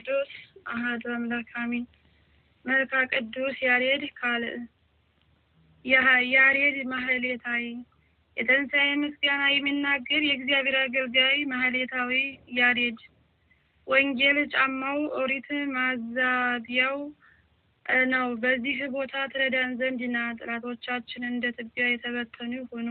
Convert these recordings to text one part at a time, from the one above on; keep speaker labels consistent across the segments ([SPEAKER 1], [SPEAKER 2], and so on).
[SPEAKER 1] ቅዱስ አሐዱ አምላክ አሜን። መልክአ ቅዱስ ያሬድ ካልዕ ያሬድ ማህሌታይ የትንሣኤ ምስጋና የሚናገር የእግዚአብሔር አገልጋይ ማህሌታዊ ያሬድ። ወንጌል ጫማው ኦሪት ማዛቢያው ነው። በዚህ ቦታ ትረዳን ዘንድና ጠላቶቻችን እንደ ትቢያ የተበተኑ ይሁኑ።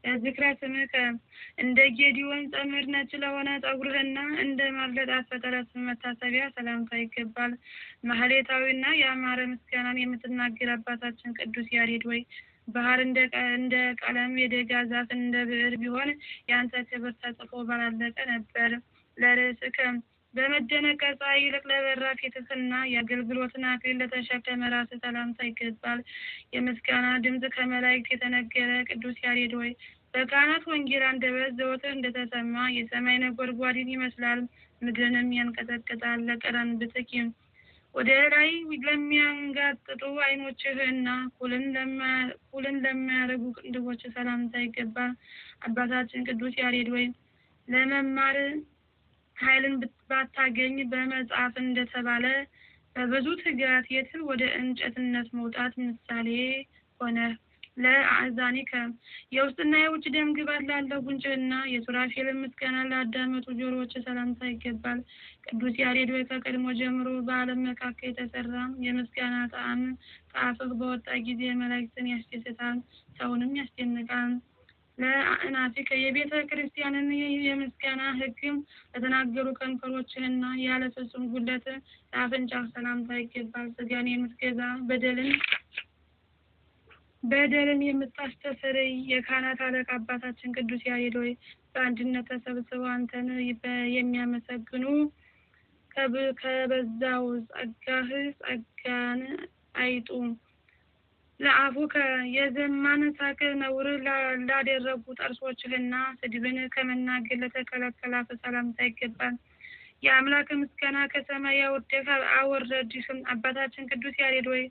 [SPEAKER 1] ለዝክረ ስምከ እንደ ጌዲዮን ጸምር ነጭ ለሆነ ጸጉርህና እንደ ማርለጥ አፈጠረት መታሰቢያ ሰላምታ ይገባል። ማህሌታዊና ያማረ ምስጋናን የምትናገር አባታችን ቅዱስ ያሬድ ወይ ባህር እንደ ቀለም የደጋ ዛፍ እንደ ብዕር ቢሆን ያንተ ክብር ተጽፎ ባላለቀ ነበር። ለርእስከ በመደነቅ ከፀሐይ ይልቅ ለበራ ፊትህና የአገልግሎትን አክሊል ለተሸከመ ራስህ ሰላምታ ይገባል። የምስጋና ድምፅ ከመላእክት የተነገረ ቅዱስ ያሬድ ወይ በካህናት ወንጌል አንደበት ዘወትር እንደተሰማ የሰማይ ነጎድጓድን ይመስላል፣ ምድርንም ያንቀጠቅጣል። ለቀረንብትኪ ወደ ላይ ለሚያንጋጥጡ ዓይኖችህና ኩልን ለሚያደርጉ ቅንድቦች ሰላምታ ይገባል። አባታችን ቅዱስ ያሬድ ወይ ለመማር ኃይልን ባታገኝ በመጽሐፍ እንደተባለ በብዙ ትጋት የትል ወደ እንጨትነት መውጣት ምሳሌ ሆነ። ለአዛኒከ የውስጥና የውጭ ደም ግባት ላለው ጉንጭህና የሱራፌልን ምስጋና ላዳመጡ ጆሮዎች ሰላምታ ይገባል። ቅዱስ ያሬድ ወይ ከቀድሞ ጀምሮ በዓለም መካከል የተሰራ የምስጋና ጣዕም ከአፍህ በወጣ ጊዜ መላእክትን ያስደስታል፣ ሰውንም ያስደንቃል። ለአእናፊከ የቤተ ክርስቲያንን የምስጋና ሕግ ለተናገሩ ከንፈሮችህና ያለ ፍጹም ጉለት ለአፍንጫህ ሰላምታ ይገባል። ስጋን የምትገዛ በደልን የምታስተሰርይ የካህናት አለቃ አባታችን ቅዱስ ያሬድ ወይ በአንድነት ተሰብስበው አንተን የሚያመሰግኑ ከበዛው ጸጋህ ጸጋን አይጡ። ለአፉከ የዘማን ሳቅ ነውር ላደረጉ ጥርሶችህና ስድብን ከመናገር ለተከለከለ አፍ ሰላምታ ይገባል። የአምላክ ምስጋና ከሰማይ አወረድህ አባታችን ቅዱስ ያሬድ ወይ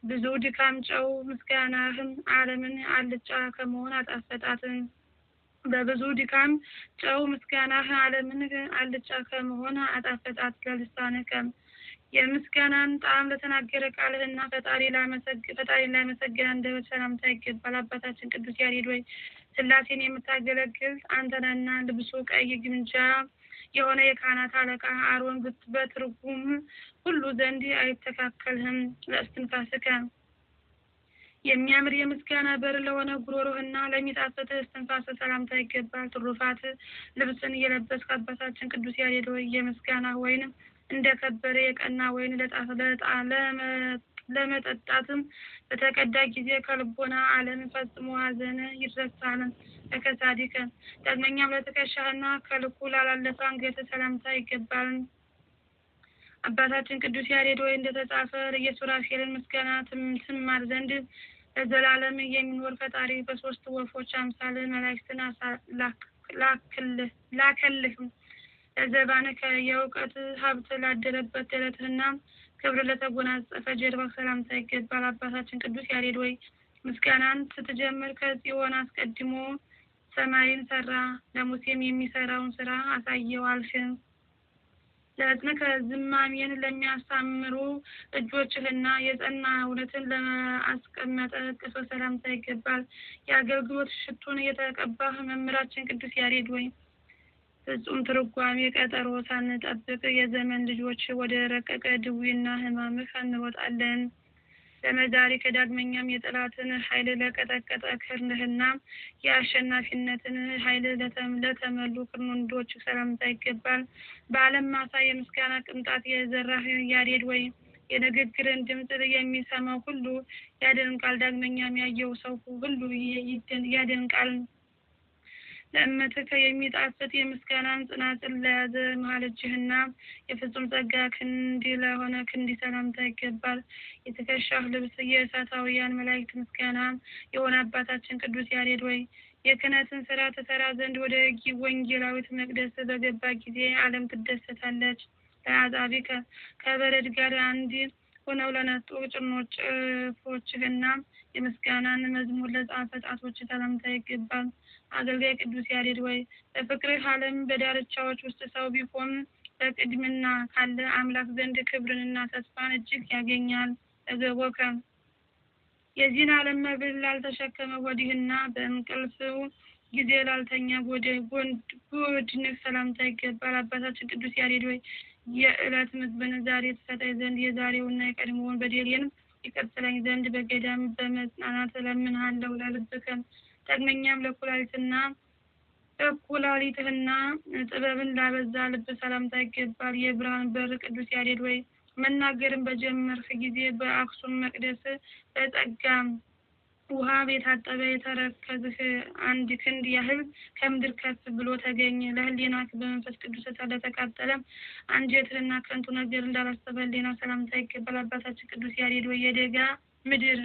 [SPEAKER 1] ብዙ ድካም ጨው ምስጋናህም ዓለምን አልጫ ከመሆን አጣፈጣት። በብዙ ድካም ጨው ምስጋናህ ዓለምን አልጫ ከመሆን አጣፈጣት። ለልሳንከ የምስጋናን ጣዕም ለተናገረ ቃልህና ፈጣሪ ላመሰግን አንደበት ሰላምታ ይገባል። አባታችን ቅዱስ ያሬድ ወይ ሥላሴን የምታገለግል አንተነና ልብሱ ቀይ ግምጃ የሆነ የካህናት አለቃ አሮን በትርጉም ሁሉ ዘንድ አይተካከልህም። ለእስትንፋስከ የሚያምር የምስጋና በር ለሆነ ጉሮሮህና ለሚጣፍጥ እስትንፋስ ሰላምታ ይገባል። ትሩፋት ልብስን የለበስክ አባታችን ቅዱስ ያሬድ ወይ የምስጋና ወይን እንደ ከበረ የቀና ወይን ለመጠጣትም በተቀዳ ጊዜ ከልቦና ዓለም ፈጽሞ ሐዘን ይረሳል። ለከሳዲከ ዳግመኛም ለትከሻህና ከልኩ ላላለፈ አንገት ሰላምታ ይገባል። አባታችን ቅዱስ ያሬድ ወይ እንደተጻፈ የሱራፌልን ምስጋና ትማር ዘንድ ለዘላለም የሚኖር ፈጣሪ በሶስት ወፎች አምሳል መላእክትን ላከልህ። ለዘባንከ የእውቀት ሀብት ላደረበት ደረትህና ክብር ለተጎናጸፈ ጀርባህ ሰላምታ ይገባል። አባታችን ቅዱስ ያሬድ ወይ ምስጋናን ስትጀምር ከጽዮን አስቀድሞ ሰማይን ሰራ፣ ለሙሴም የሚሰራውን ስራ አሳየው አልሽ። ለእዝንከ ዝማሜን ለሚያሳምሩ እጆችህና የጸና እውነትን ለማስቀመጠ እቅፍ ሰላምታ ይገባል። የአገልግሎት ሽቱን የተቀባህ መምህራችን ቅዱስ ያሬድ ወይ ፍጹም ትርጓሜ ቀጠሮ ሳንጠብቅ የዘመን ልጆች ወደ ረቀቀ ድዊና ሕማምህ እንሮጣለን። ለመዛሪከ ዳግመኛም የጠላትን ኃይል ለቀጠቀጠ ክርንህና የአሸናፊነትን ኃይል ለተመሉ ክንዶች ሰላምታ ይገባል። በዓለም ማሳ የምስጋና ቅንጣት የዘራህ ያሬድ ወይ የንግግርን ድምፅ የሚሰማው ሁሉ ያደንቃል። ዳግመኛም ያየው ሰው ሁሉ ያደንቃል። ለእመትከ የሚጣፍጥ የምስጋናን ጽናጽል ለያዘ መሀል እጅህና የፍጹም ጸጋ ክንድ ለሆነ ክንድ ሰላምታ ይገባል። የትከሻህ ልብስ የእሳታውያን መላእክት ምስጋና የሆነ አባታችን ቅዱስ ያሬድ ወይ የክህነትን ስራ ትሰራ ዘንድ ወደ ወንጌላዊት መቅደስ በገባ ጊዜ ዓለም ትደሰታለች። ለአጻቢከ ከበረድ ጋር አንድ ሆነው ለነጡ ጭፍሮችህና የምስጋናን መዝሙር ለጻፈ ጣቶች ሰላምታ ይገባል። አገልጋይ ቅዱስ ያሬድ ወይ በፍቅርህ ዓለም በዳርቻዎች ውስጥ ሰው ቢሆን በቅድምና ካለ አምላክ ዘንድ ክብርንና ተስፋን እጅግ ያገኛል። ተገቦከ የዚህን ዓለም መብል ላልተሸከመ ሆድህና በእንቅልፍ ጊዜ ላልተኛ ጎድንህ ሰላምታ ይገባል። አባታችን ቅዱስ ያሬድ ሆይ የዕለት ምግብን ዛሬ ትሰጠኝ ዘንድ የዛሬውና የቀድሞውን በደሌን ይቅር ትለኝ ዘንድ በገዳም በመጽናናት እለምንሃለሁ። ለልብከ ዳግመኛም ለኩላሊትህና ጥበብን ላበዛ ልብ ሰላምታ ይገባል። የብርሃን በር ቅዱስ ያሬድ ሆይ መናገርን በጀመርህ ጊዜ በአክሱም መቅደስ በጸጋ ውሃ የታጠበ የተረከዝህ አንድ ክንድ ያህል ከምድር ከፍ ብሎ ተገኘ። ለህሊናክ በመንፈስ ቅዱስ ስለተቃጠለ አንጀትህና ከንቱ ነገር እንዳላሰበ ህሊና ሰላምታ ይገባል። አባታችን ቅዱስ ያሬድ ሆይ የደጋ ምድር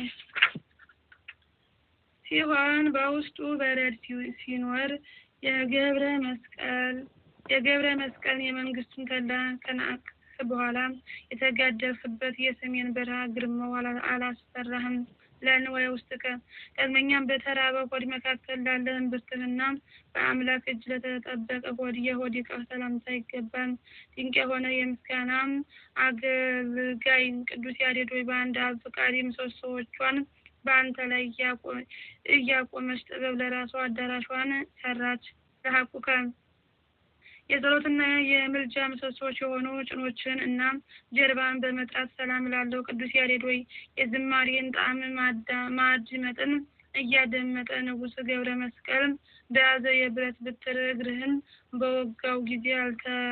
[SPEAKER 1] ሲሆን በውስጡ በረድ ሲኖር የገብረ መስቀል የመንግስቱን ተላ ከናቅ በኋላ የተጋደልክበት የሰሜን በረሃ ግርማው አላስፈራህም። ለንዋይ ውስጥከ ዳግመኛም በተራበ ሆድ መካከል ላለ እምብርትህና በአምላክ እጅ ለተጠበቀ ሆድ የሆድ ዕቃ ሰላምታ ይገባል። ድንቅ የሆነ የምስጋናም አገልጋይ ቅዱስ ያሬድ ሆይ በአንድ አብ ፈቃድ ምሰሶዎቿን በአንተ ላይ እያቆመች ጥበብ ለራሷ አዳራሿን ሰራች። ለሐቁከ የጸሎትና የምልጃ ምሰሶዎች የሆኑ ጭኖችን እና ጀርባን በመጥራት ሰላም ላለው ቅዱስ ያሬድ ሆይ የዝማሬን ጣዕም ማድመጥን እያደመጠ ንጉሥ ገብረ መስቀል በያዘ የብረት ብትር እግርህን በወጋው ጊዜ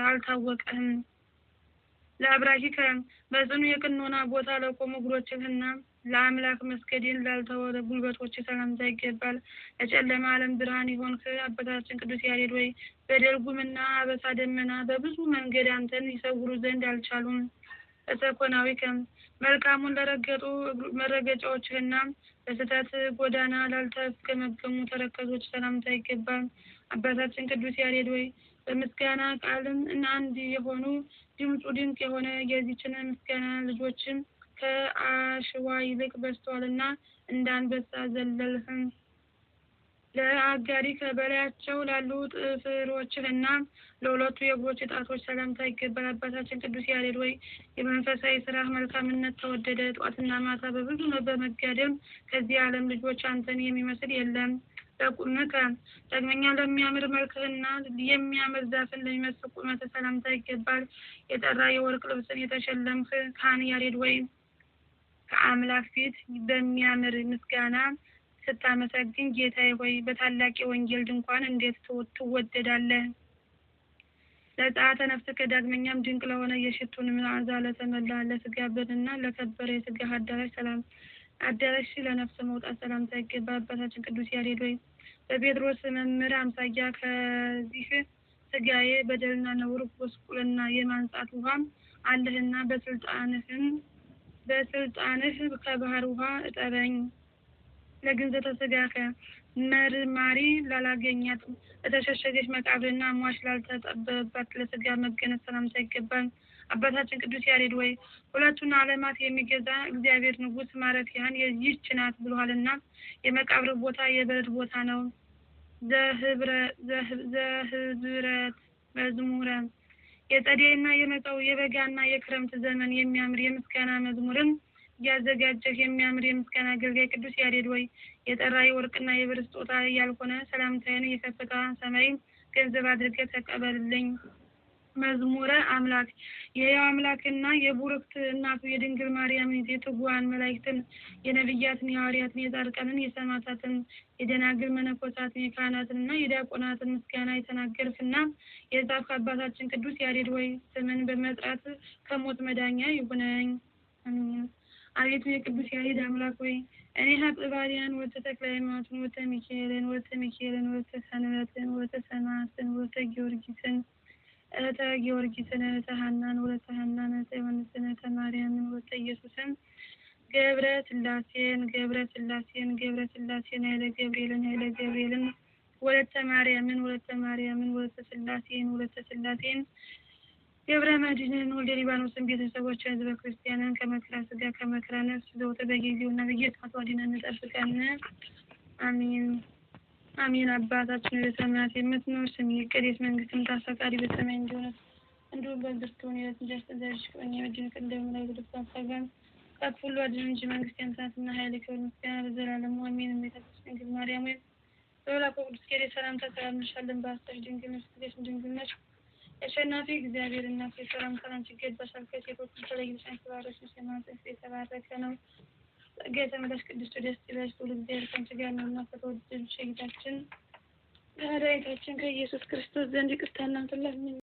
[SPEAKER 1] አልታወቀህም። ለአብራኪከ በጽኑ የቅኖና ቦታ ለቆሙ እግሮችህና ለአምላክ መስገድን ላልተወ ጉልበቶች ሰላምታ ይገባል። ለጨለማ ዓለም ብርሃን የሆንክ አባታችን ቅዱስ ያሬድ ሆይ በደርጉምና አበሳ ደመና በብዙ መንገድ አንተን ይሰውሩ ዘንድ አልቻሉም። በሰኮናዊከ መልካሙን ለረገጡ መረገጫዎችህና በስህተት ጎዳና ላልተፍገመገሙ ተረከዞች ሰላምታ ይገባል። አባታችን ቅዱስ ያሬድ ሆይ በምስጋና ቃልም እና አንድ የሆኑ ድምፁ ድንቅ የሆነ የዚችን ምስጋና ልጆችም ከአሸዋ ይልቅ በዝተዋልና እንዳንበሳ ዘለልህም። ለአጋሪ ከበላያቸው ላሉ ጥፍሮችህና ለሁለቱ የእግሮች ጣቶች ሰላምታ ይገባል። አባታችን ቅዱስ ያሬድ ሆይ የመንፈሳዊ ስራህ መልካምነት ተወደደ። ጧትና ማታ በብዙ በመጋደም ከዚህ ዓለም ልጆች አንተን የሚመስል የለም። በቁምከ ዳግመኛ ለሚያምር መልክህና የሚያምር ዛፍን ለሚመስል ቁመተ ሰላምታ ይገባል። የጠራ የወርቅ ልብስን የተሸለምህ ካህን ያሬድ ሆይ ከአምላክ ፊት በሚያምር ምስጋና ስታመሰግን ጌታዬ ሆይ በታላቅ የወንጌል ድንኳን እንዴት ትወደዳለህ። ለጸአተ ነፍስከ ዳግመኛም ድንቅ ለሆነ የሽቱን መዓዛ ለተመላ ለስጋ በርና ለከበረ የስጋ አዳራሽ ለነፍስ መውጣት ሰላምታ ይገባል። አባታችን ቅዱስ ያሬድ ሆይ በጴጥሮስ መምህር አምሳያ ከዚህ ስጋዬ በደልና ነውር ጎስቁልና የማንጻት ውሃም አለህና በስልጣንህ ከባህር ውሃ እጠበኝ። ለግንዘተ ስጋከ መርማሪ ላላገኛት ለተሸሸገች መቃብርና ሟች ላልተጠበባት ለስጋ መገነዝ ሰላምታ ይገባል። አባታችን ቅዱስ ያሬድ ሆይ ሁለቱን ዓለማት የሚገዛ እግዚአብሔር ንጉሥ ማረፊያን ይህች ናት ብሏልና የመቃብር ቦታ የበረድ ቦታ ነው። ዘህብረት መዝሙረ የጸደይና የመጸው የበጋና የክረምት ዘመን የሚያምር የምስጋና መዝሙርን ያዘጋጀህ የሚያምር የምስጋና አገልጋይ ቅዱስ ያሬድ ሆይ የጠራ የወርቅና የብር ስጦታ ያልሆነ ሰላምታዬን የከፍታ ሰማይ ገንዘብ አድርገህ ተቀበልልኝ። መዝሙረ አምላክ የሕያው አምላክና የቡርክት እናቱ የድንግል ማርያም የትጉሃን መላእክትን የነቢያትን የሐዋርያትን የጻድቃንን የሰማዕታትን የደናግል መነኮሳትን የካህናትንና የዲያቆናትን ምስጋና የተናገርክና የጻፍክ አባታችን ቅዱስ ያሬድ ሆይ ስምን በመጥራት ከሞት መዳኛ ይሁነኝ። አቤቱ የቅዱስ ያሬድ አምላክ ሆይ እኔ ሀጥባሪያን ወተ ተክለ ሃይማኖትን ወተ ሚካኤልን ወተ ሰንበትን ወተ ሰማዕትን ወተ ጊዮርጊስን እህተ ጊዮርጊስን እህተ ሐናን ወተ ሐናን እህተ ዮሐንስን እህተ ማርያምን ወተ ኢየሱስን ገብረ ስላሴን ኃይለ ገብርኤልን ወለተ ማርያምን ወለተ ስላሴን ገብረ መድኅንን ወልደ ሊባኖስን ቤተሰቦች ህዝበ ክርስቲያንን ከመከራ ስጋ ከመከራ ነፍስ ዘወትር በጊዜውና በየሰዓቱ አድነን ጠብቀን። አሜን አሜን። አባታችን በሰማያት የምትኖር ስምህ ይቀደስ፣ መንግስትህ ትምጣ፣ ፈቃድህ በሰማይ እንደሆነች እንዲሁም ድርቱን የትንጀት ተዘርሽ ቆኝ ወዲን ቀደም ላይ ድርቱን ፈጋን ከሁሉ አድን እንጂ መንግስት ያንሳትና ኃይል ከሆነ በዘላለም አሜን። እመቤታችን ድንግል ማርያም ወይ ወላቆ ቅዱስ ገብርኤል ሰላምታ ሰላምልሻለን በአስተሽ ድንግል ነሽ ድንግል ነሽ የሸናፊ እግዚአብሔር እናት የሰላም ሰላም ይገባሻል ከሴቶች ተለይተሽ ተባረክሽ የማንጸፍ የተባረከ ነው። ጌታ መላሽ ቅዱስ ደስ ይበልሽ ሁሉ እግዚአብሔር ካንቺ ጋር ነውና ከተወደደች ጌታችን መድኃኒታችን ከኢየሱስ ክርስቶስ ዘንድ ይቅርታና ተላልኝ